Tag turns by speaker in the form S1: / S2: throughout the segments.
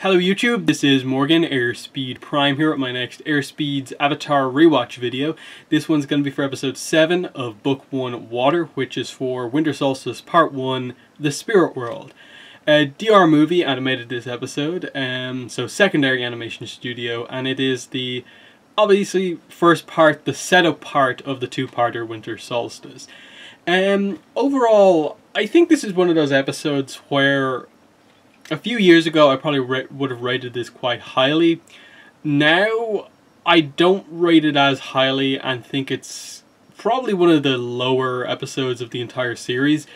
S1: Hello YouTube, this is Morgan, Airspeed Prime here at my next Airspeed's Avatar Rewatch video. This one's going to be for episode 7 of Book 1 Water, which is for Winter Solstice Part 1, The Spirit World. DR Movie animated this episode, so secondary animation studio, and it is the, obviously, first part, the setup part of the two-parter Winter Solstice. Overall, I think this is one of those episodes where a few years ago, I probably would have rated this quite highly. Now, I don't rate it as highly and think it's probably one of the lower episodes of the entire series.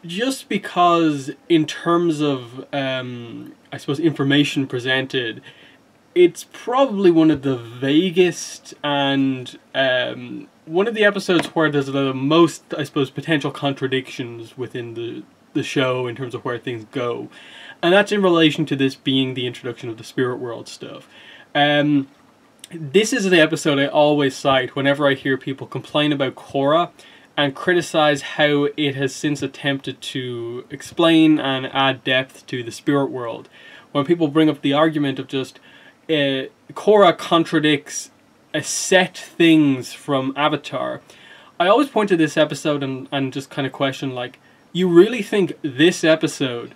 S1: Just because, in terms of, I suppose, information presented, it's probably one of the vaguest and one of the episodes where there's the most, I suppose, potential contradictions within the show in terms of where things go. And that's in relation to this being the introduction of the spirit world stuff. This is the episode I always cite whenever I hear people complain about Korra and criticize how it has since attempted to explain and add depth to the spirit world. When people bring up the argument of just Korra contradicts a set things from Avatar, I always point to this episode and just kind of question, like, you really think this episode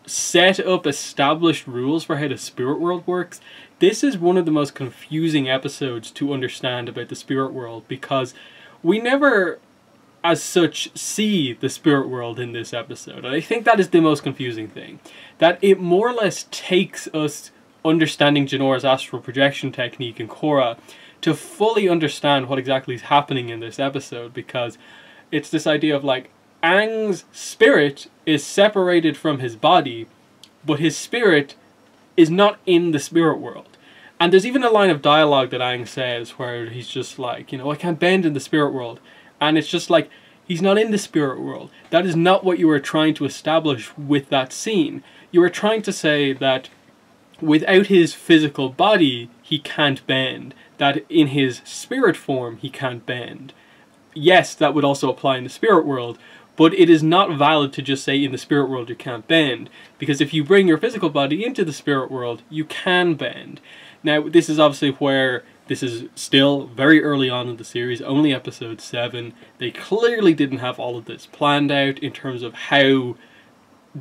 S1: set up established rules for how the spirit world works? This is one of the most confusing episodes to understand about the spirit world, because we never as such see the spirit world in this episode, and I think that is the most confusing thing, that it more or less takes us understanding Janora's astral projection technique in Korra to fully understand what exactly is happening in this episode, because it's this idea of, like, Aang's spirit is separated from his body, but his spirit is not in the spirit world. And there's even a line of dialogue that Aang says where he's just like, you know, I can't bend in the spirit world. And it's just like, he's not in the spirit world. That is not what you were trying to establish with that scene. You were trying to say that without his physical body, he can't bend. That in his spirit form, he can't bend. Yes, that would also apply in the spirit world, but it is not valid to just say in the spirit world you can't bend, because if you bring your physical body into the spirit world, you can bend. Now, this is obviously where this is still very early on in the series, only episode 7. They clearly didn't have all of this planned out in terms of how,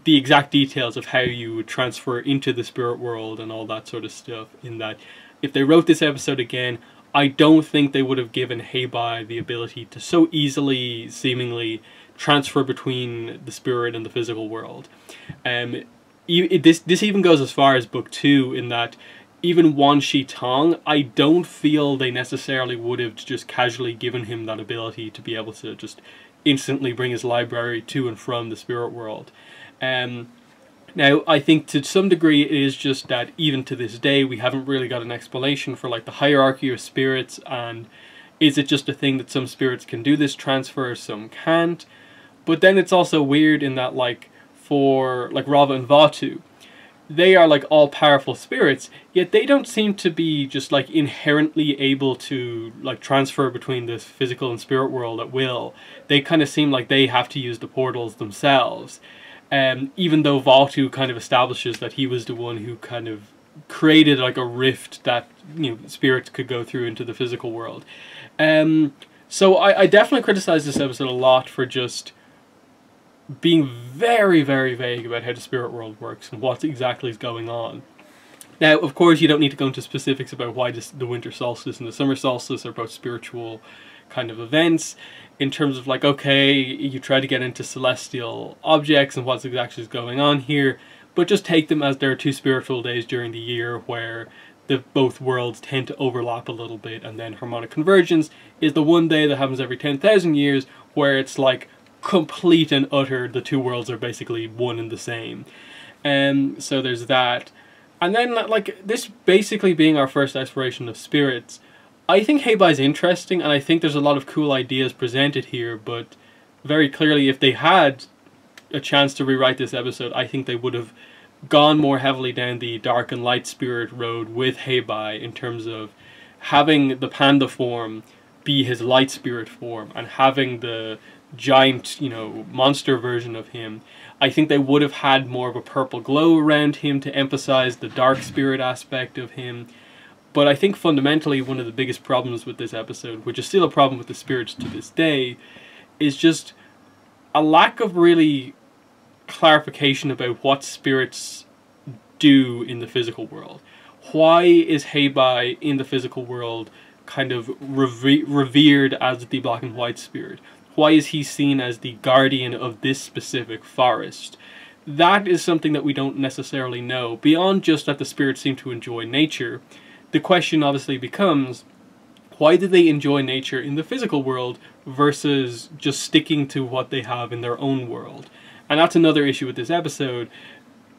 S1: the exact details of how you would transfer into the spirit world and all that sort of stuff, in that if they wrote this episode again, I don't think they would have given Heibai the ability to so easily, seemingly, transfer between the spirit and the physical world. This even goes as far as Book 2, in that even Wan Shi Tong, I don't feel they necessarily would have just casually given him that ability to be able to just instantly bring his library to and from the spirit world. Now, I think to some degree it is just that even to this day we haven't really got an explanation for, like, the hierarchy of spirits, and is it just a thing that some spirits can do this transfer, some can't? But then it's also weird in that, like, for, like, Rava and Vatu, they are, like, all-powerful spirits, yet they don't seem to be just, like, inherently able to, like, transfer between this physical and spirit world at will. They kind of seem like they have to use the portals themselves. Even though Vatu kind of establishes that he was the one who kind of created, like, a rift that, you know, spirits could go through into the physical world. So I definitely criticize this episode a lot for just being very, very vague about how the spirit world works and what exactly is going on. Now, of course, you don't need to go into specifics about why the winter solstice and the summer solstice are both spiritual kind of events, in terms of, like, okay, you try to get into celestial objects and what's exactly going on here, but just take them as there are two spiritual days during the year where both worlds tend to overlap a little bit, and then harmonic convergence is the one day that happens every 10,000 years where it's, like, complete and utter, the two worlds are basically one and the same. So there's that. And then, like, this basically being our first exploration of spirits, I think Heibai is interesting, and I think there's a lot of cool ideas presented here, but very clearly if they had a chance to rewrite this episode, I think they would have gone more heavily down the dark and light spirit road with Heibai, in terms of having the panda form be his light spirit form, and having the giant, you know, monster version of him I think they would have had more of a purple glow around him to emphasize the dark spirit aspect of him. But I think fundamentally one of the biggest problems with this episode, which is still a problem with the spirits to this day, is just a lack of really clarification about what spirits do in the physical world. Why is Heibai in the physical world kind of revered as the black and white spirit? Why is he seen as the guardian of this specific forest? That is something that we don't necessarily know. Beyond just that the spirits seem to enjoy nature, the question obviously becomes, why do they enjoy nature in the physical world versus just sticking to what they have in their own world? And that's another issue with this episode,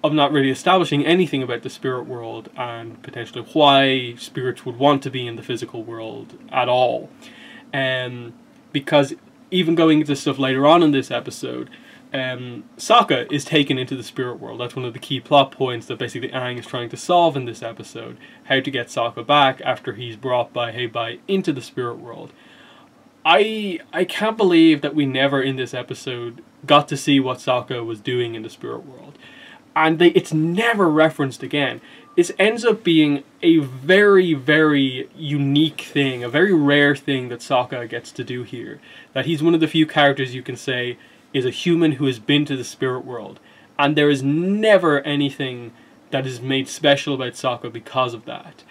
S1: of not really establishing anything about the spirit world and potentially why spirits would want to be in the physical world at all. Because even going into stuff later on in this episode, Sokka is taken into the spirit world. That's one of the key plot points that basically Aang is trying to solve in this episode. How to get Sokka back after he's brought by Heibai into the spirit world. I can't believe that we never in this episode got to see what Sokka was doing in the spirit world. And it's never referenced again. It ends up being a very, very unique thing, a very rare thing that Sokka gets to do here. That he's one of the few characters you can say is a human who has been to the spirit world. And there is never anything that is made special about Sokka because of that.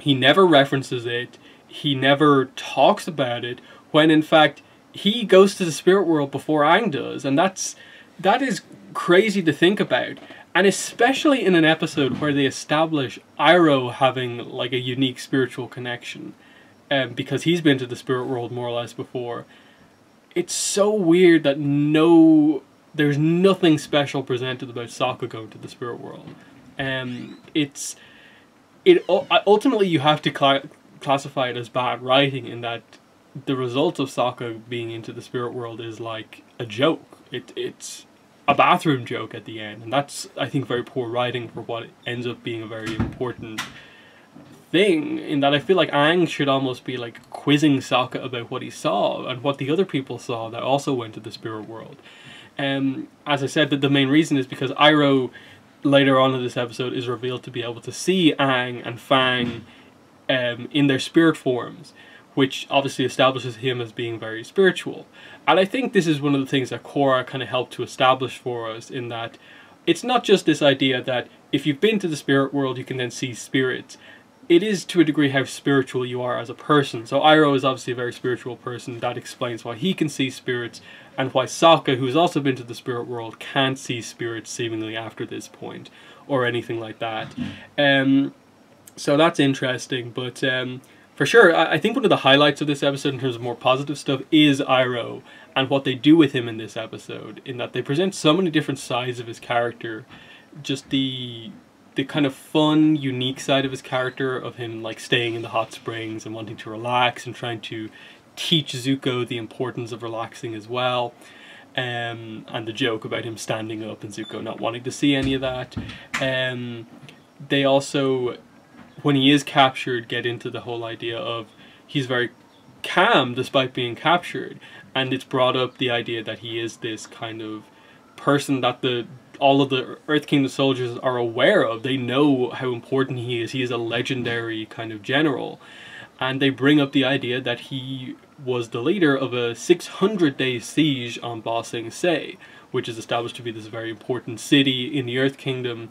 S1: He never references it. He never talks about it, when in fact he goes to the spirit world before Aang does. And that is crazy to think about, and especially in an episode where they establish Iroh having like a unique spiritual connection, because he's been to the spirit world more or less before. It's so weird that there's nothing special presented about Sokka going to the spirit world. Ultimately you have to classify it as bad writing, in that the result of Sokka being into the spirit world is like a joke. It's a bathroom joke at the end, and that's, I think, very poor writing for what ends up being a very important thing, in that I feel like Aang should almost be like quizzing Sokka about what he saw and what the other people saw that also went to the spirit world. As I said, that the main reason is because Iroh later on in this episode is revealed to be able to see Aang and Fang in their spirit forms, which obviously establishes him as being very spiritual. And I think this is one of the things that Korra kind of helped to establish for us, in that it's not just this idea that if you've been to the spirit world you can then see spirits. It is to a degree how spiritual you are as a person. So Iroh is obviously a very spiritual person. That explains why he can see spirits, and why Sokka, who's also been to the spirit world, can't see spirits seemingly after this point, or anything like that. So that's interesting, but for sure, I think one of the highlights of this episode in terms of more positive stuff is Iroh and what they do with him in this episode, in that they present so many different sides of his character. Just the kind of fun, unique side of his character, of him like staying in the hot springs and wanting to relax and trying to teach Zuko the importance of relaxing as well. And the joke about him standing up and Zuko not wanting to see any of that. They also, when he is captured, get into the whole idea of he's very calm despite being captured, and it's brought up the idea that he is this kind of person that all of the Earth Kingdom soldiers are aware of. They know how important he is. He is a legendary kind of general, and they bring up the idea that he was the leader of a 600-day siege on Ba Sing Se, which is established to be this very important city in the Earth Kingdom.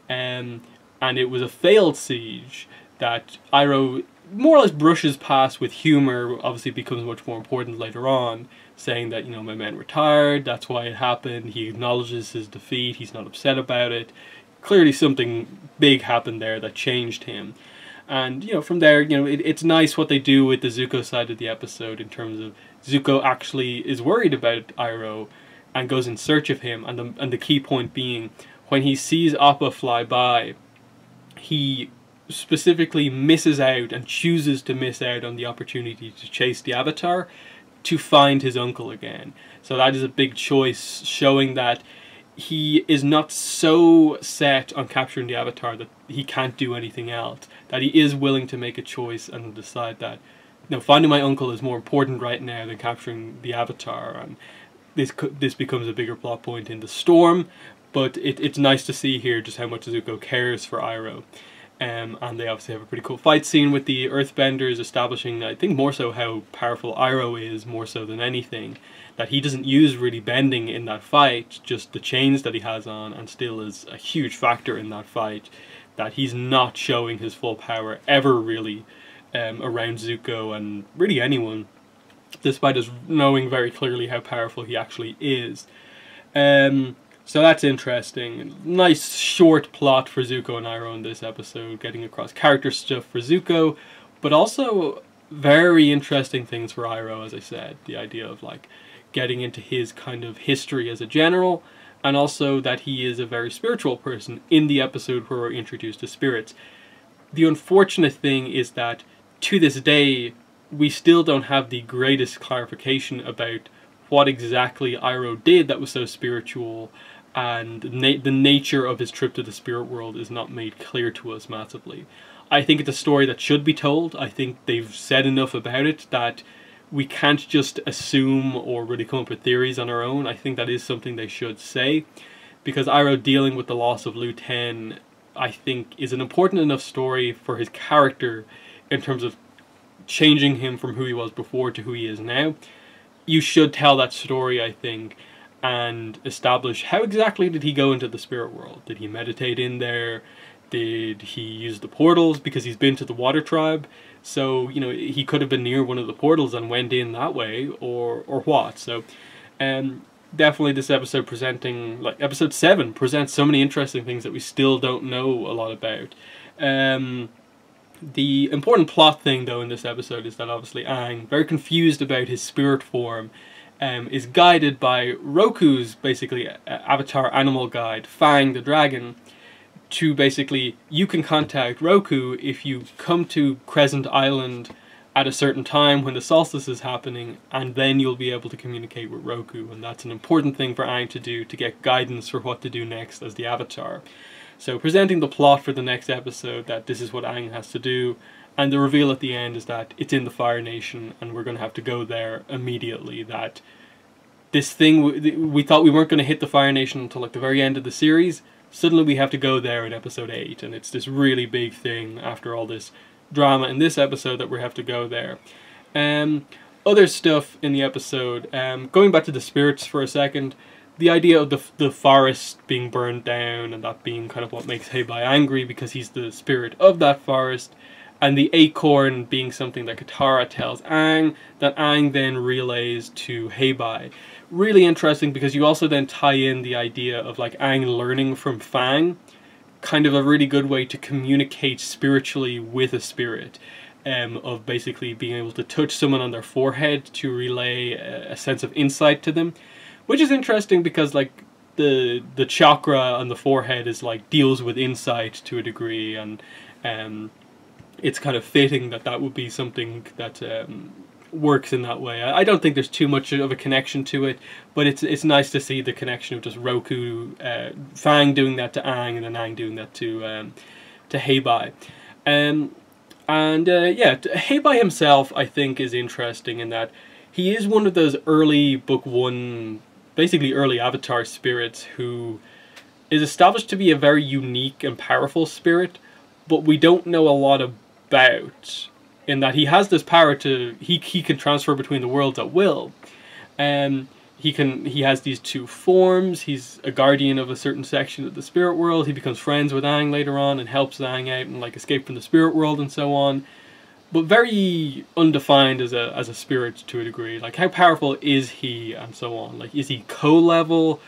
S1: And it was a failed siege that Iroh more or less brushes past with humor. Obviously becomes much more important later on, saying that, you know, my men were tired, that's why it happened. He acknowledges his defeat, he's not upset about it. Clearly something big happened there that changed him. And, you know, from there, you know, it's nice what they do with the Zuko side of the episode, in terms of Zuko actually is worried about Iroh and goes in search of him. And the key point being, when he sees Appa fly by, he specifically misses out and chooses to miss out on the opportunity to chase the Avatar to find his uncle again. So that is a big choice, showing that he is not so set on capturing the Avatar that he can't do anything else, that he is willing to make a choice and decide that, no, finding my uncle is more important right now than capturing the Avatar. And this becomes a bigger plot point in the storm, but it's nice to see here just how much Zuko cares for Iroh. And they obviously have a pretty cool fight scene with the Earthbenders, establishing, I think, more so how powerful Iroh is, more so than anything. That he doesn't use really bending in that fight, just the chains that he has on, and still is a huge factor in that fight. That he's not showing his full power ever really around Zuko and really anyone, despite us knowing very clearly how powerful he actually is. So that's interesting. Nice short plot for Zuko and Iroh in this episode, getting across character stuff for Zuko, but also very interesting things for Iroh, as I said. The idea of like getting into his kind of history as a general, and also that he is a very spiritual person in the episode where we're introduced to spirits. The unfortunate thing is that to this day, we still don't have the greatest clarification about what exactly Iroh did that was so spiritual, and the nature of his trip to the spirit world is not made clear to us massively. I think it's a story that should be told. I think they've said enough about it that we can't just assume or really come up with theories on our own. I think that is something they should say, because Iroh dealing with the loss of Lu Ten, I think, is an important enough story for his character in terms of changing him from who he was before to who he is now. You should tell that story, I think, and establish how exactly did he go into the spirit world. Did he meditate in there? Did he use the portals because he's been to the water tribe? So, you know, he could have been near one of the portals and went in that way, or what. So, definitely this episode presenting, like episode 7 presents so many interesting things that we still don't know a lot about. The important plot thing though in this episode is that obviously Aang, very confused about his spirit form, is guided by Roku's basically avatar animal guide, Fang the dragon, to basically, you can contact Roku if you come to Crescent Island at a certain time when the solstice is happening, and then you'll be able to communicate with Roku, and that's an important thing for Aang to do to get guidance for what to do next as the avatar. So presenting the plot for the next episode, that this is what Aang has to do, and the reveal at the end is that it's in the Fire Nation and we're going to have to go there immediately. That this thing, we thought we weren't going to hit the Fire Nation until like the very end of the series. Suddenly we have to go there in episode 8, and it's this really big thing after all this drama in this episode that we have to go there. Other stuff in the episode, going back to the spirits for a second, the idea of the forest being burned down, and that being kind of what makes Heibai angry because he's the spirit of that forest, and the acorn being something that Katara tells Aang, that Aang then relays to Heibai. Really interesting, because you also then tie in the idea of like Aang learning from Fang, kind of a really good way to communicate spiritually with a spirit, of basically being able to touch someone on their forehead to relay a sense of insight to them, which is interesting because like the chakra on the forehead is like deals with insight to a degree, and it's kind of fitting that that would be something that works in that way. I don't think there's too much of a connection to it, but it's nice to see the connection of just Roku, Fang doing that to Aang, and then Aang doing that to Heibai. Yeah, Heibai himself, I think, is interesting in that he is one of those early Book 1, basically early Avatar spirits, who is established to be a very unique and powerful spirit, but we don't know a lot about, in that he has this power to, he can transfer between the worlds at will. He has these two forms. He's a guardian of a certain section of the spirit world. He becomes friends with Aang later on and helps Aang out and like escape from the spirit world and so on. But very undefined as a spirit to a degree. Like, how powerful is he and so on? Like, is he Ko-level?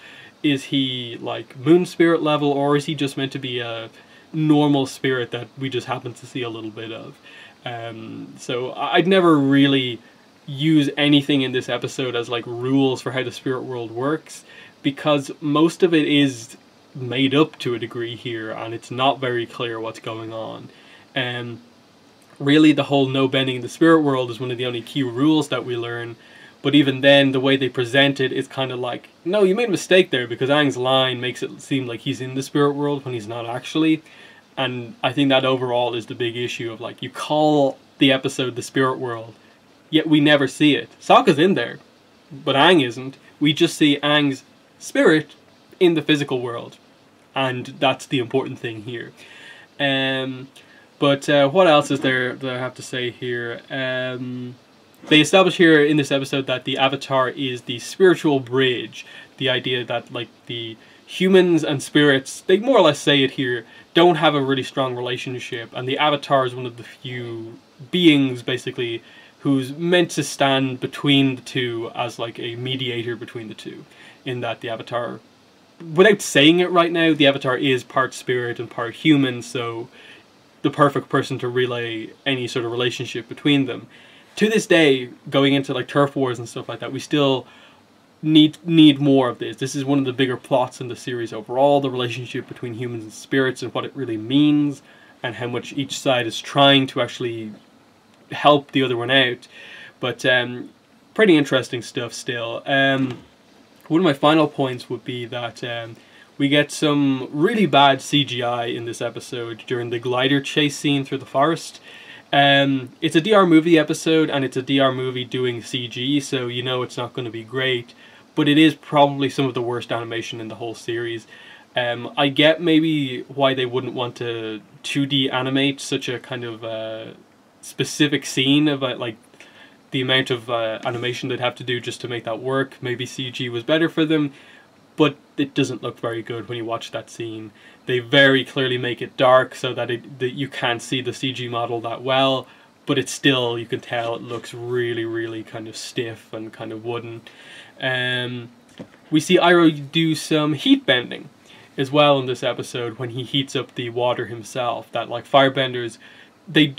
S1: Is he like moon spirit level? Or is he just meant to be a normal spirit that we just happen to see a little bit of? So I'd never really use anything in this episode as like rules for how the spirit world works, because most of it is made up to a degree here, and it's not very clear what's going on. Really, the whole no bending in the spirit world is one of the only key rules that we learn, but even then, the way they present it is kind of like, no, you made a mistake there, because Aang's line makes it seem like he's in the spirit world when he's not actually. And I think that overall is the big issue of like, you call the episode the spirit world, yet we never see it. Sokka's in there, but Aang isn't. We just see Aang's spirit in the physical world, and that's the important thing here. But what else is there that I have to say here? They establish here in this episode that the Avatar is the spiritual bridge. The idea that like the humans and spirits, they more or less say it here, don't have a really strong relationship, and the Avatar is one of the few beings basically who's meant to stand between the two as like a mediator between the two, in that the Avatar, without saying it right now, the Avatar is part spirit and part human, so the perfect person to relay any sort of relationship between them. To this day, going into like turf wars and stuff like that, we still need more of this. This is one of the bigger plots in the series overall, the relationship between humans and spirits and what it really means, and how much each side is trying to actually help the other one out. But pretty interesting stuff still. One of my final points would be that we get some really bad CGI in this episode during the glider chase scene through the forest. It's a DR movie episode, and it's a DR movie doing CG, so you know it's not going to be great, but it is probably some of the worst animation in the whole series. I get maybe why they wouldn't want to 2D animate such a kind of specific scene about like the amount of animation they'd have to do just to make that work. Maybe CG was better for them, but it doesn't look very good when you watch that scene. They very clearly make it dark so that you can't see the CG model that well, but it's still, you can tell it looks really, really kind of stiff and kind of wooden. We see Iroh do some heat bending as well in this episode when he heats up the water himself. That like firebenders, they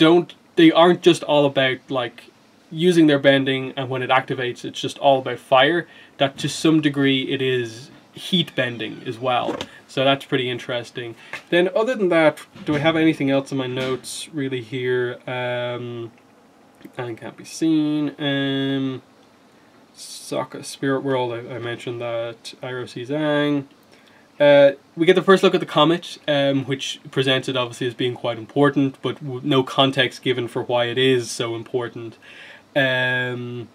S1: aren't just all about like using their bending, and when it activates it's just all about fire. That to some degree it is heat bending as well, so that's pretty interesting. Then other than that, do I have anything else in my notes really here? And can't be seen. Sokka Spirit World, I mentioned that. Iroh sees Aang. We get the first look at the comet, which presented obviously as being quite important, but no context given for why it is so important. Yeah,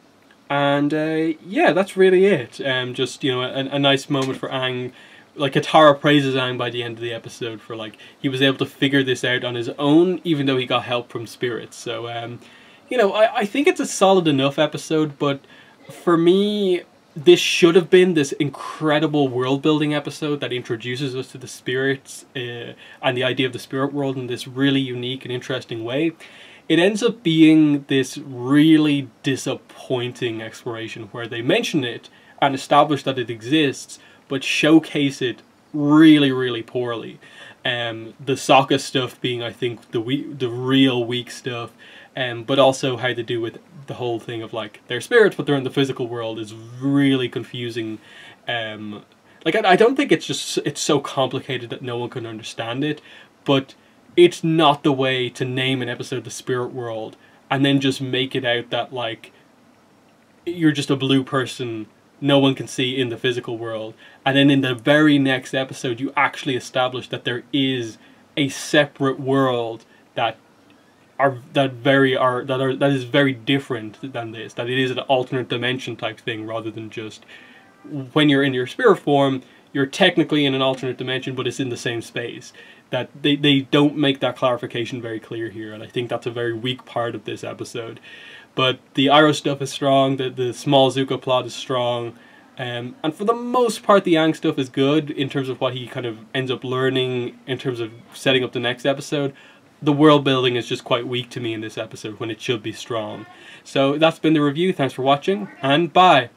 S1: that's really it. Just, you know, a nice moment for Aang. Like, Katara praises Aang by the end of the episode for, like, he was able to figure this out on his own, even though he got help from spirits. So, you know, I think it's a solid enough episode, but for me, this should have been this incredible world-building episode that introduces us to the spirits and the idea of the spirit world in this really unique and interesting way. It ends up being this really disappointing exploration where they mention it and establish that it exists, but showcase it really, really poorly. The Sokka stuff being, I think, the real weak stuff, but also how they do with the whole thing of like they're spirits but they're in the physical world is really confusing. Like I don't think it's so complicated that no one can understand it, but it's not the way to name an episode the spirit world and then just make it out that like you're just a blue person no one can see in the physical world, and then in the very next episode you actually establish that there is a separate world that is very different than this, that it is an alternate dimension type thing, rather than just when you're in your spirit form you're technically in an alternate dimension but it's in the same space. That they don't make that clarification very clear here, and I think that's a very weak part of this episode. But the Iroh stuff is strong, the small Zuko plot is strong, and for the most part the Aang stuff is good in terms of what he kind of ends up learning in terms of setting up the next episode. The world building is just quite weak to me in this episode when it should be strong. So that's been the review. Thanks for watching, and bye!